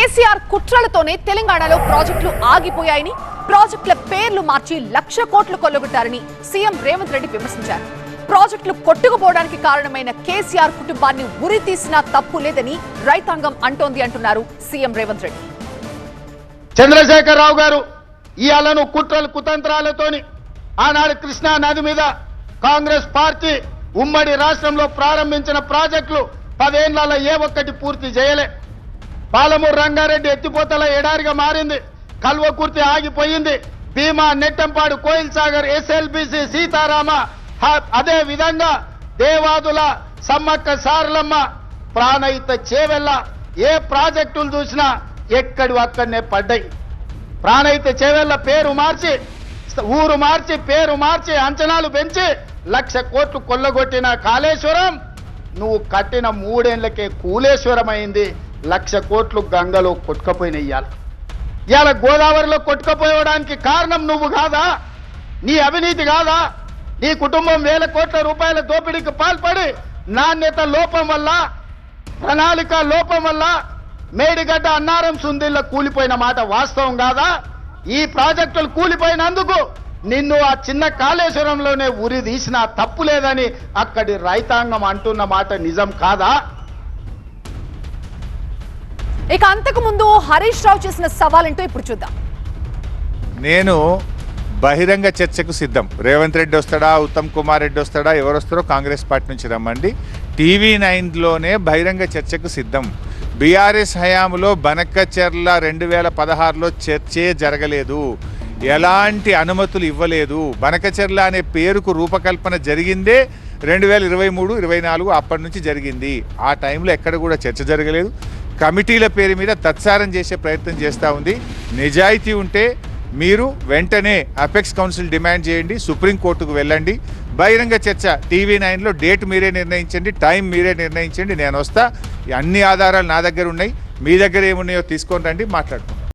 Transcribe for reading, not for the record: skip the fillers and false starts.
కేసీఆర్ కుట్రలతోనే తెలంగాణలో ప్రాజెక్టులు ఆగిపోయాయని, ప్రాజెక్టుల పేర్లు మార్చి 1,00,000 కోట్లు కొల్లగొట్టారని సీఎం రేవంత్ రెడ్డి విమర్శించారు. ప్రాజెక్టులు కొట్టుకుపోవడానికి కారణమైన కేసీఆర్ కుటుంబాన్ని ఉరి తీసినా తప్పు లేదని రైతాంగం అంటోంది సీఎం రేవంత్ రెడ్డి. చంద్రశేఖరరావు గారు ఇయాలను కుట్రలు కుతంత్రాలతోని ఆనాడు కృష్ణా నది మీద కాంగ్రెస్ పార్టీ ఉమ్మడి రాష్ట్రంలో ప్రారంభించిన ప్రాజెక్టులు 10 ఏళ్లలో ఏ ఒక్కటి పూర్తి చేయలే. పాలమూరు రంగారెడ్డి ఎత్తిపోతల ఎడారిగా మారింది. కల్వకుర్తి ఆగిపోయింది. భీమా, నెట్టంపాడు, కోయిల్ సాగర్, ఎస్ఎల్బిసి, సీతారామ, అదే విధంగా దేవాదుల, సమ్మక్క సారలమ్మ, ప్రాణహిత చేవెళ్ళ ఏ ప్రాజెక్టులు చూసినా ఎక్కడి అక్కడనే పడ్డాయి. ప్రాణహిత చేవెళ్ళ పేరు మార్చి, ఊరు మార్చి, పేరు మార్చి, అంచనాలు పెంచి 1,00,000 కోట్లు కొల్లగొట్టిన కాళేశ్వరం నువ్వు కట్టిన 3 ఏళ్లకే కూలేశ్వరం అయింది. 1,00,000 కోట్లు గంగలో కొట్టుకపోయినయ్యాలి. ఇవాళ గోదావరిలో కొట్టుకపోవడానికి కారణం నువ్వు కాదా? నీ అవినీతి కాదా? నీ కుటుంబం 1,000 కోట్ల రూపాయల దోపిడీకి పాల్పడి నాణ్యత లోపం వల్ల, ప్రణాళిక లోపం వల్ల మేడిగడ్డ, అన్నారం, సుందిళ్ళ కూలిపోయిన మాట వాస్తవం కాదా? ఈ ప్రాజెక్టులు కూలిపోయినందుకు నిన్ను ఆ చిన్న కాళేశ్వరంలోనే ఉరి తీసినా తప్పు లేదని అక్కడి రైతాంగం అంటున్న మాట నిజం కాదా? ఇక అంతకు ముందు హరీష్ రావు చేసిన సవాలంటూ ఇప్పుడు చూద్దాం. నేను బహిరంగ చర్చకు సిద్ధం. రేవంత్ రెడ్డి వస్తాడా, ఉత్తమ్ కుమార్ రెడ్డి వస్తాడా, ఎవరు వస్తారో కాంగ్రెస్ పార్టీ నుంచి రమ్మండి. TV9లోనే బహిరంగ చర్చకు సిద్ధం. బీఆర్ఎస్ హయాంలో బనక్కచెర్ల 2016లో చర్చే జరగలేదు. ఎలాంటి అనుమతులు ఇవ్వలేదు. బనకచెర్ల అనే పేరుకు రూపకల్పన జరిగిందే 2023, 24 అప్పటి నుంచి జరిగింది. ఆ టైంలో ఎక్కడ కూడా చర్చ జరగలేదు. కమిటీల పేరు మీద తత్సారం చేసే ప్రయత్నం చేస్తూ ఉంది. నిజాయితీ ఉంటే మీరు వెంటనే అపెక్స్ కౌన్సిల్ డిమాండ్ చేయండి, సుప్రీంకోర్టుకు వెళ్ళండి. బహిరంగ చర్చ TV9లో డేట్ మీరే నిర్ణయించండి, టైం మీరే నిర్ణయించండి. నేను వస్తా. అన్ని ఆధారాలు నా దగ్గర ఉన్నాయి. మీ దగ్గర ఏమున్నాయో తీసుకొని రండి, మాట్లాడుకుంటాం.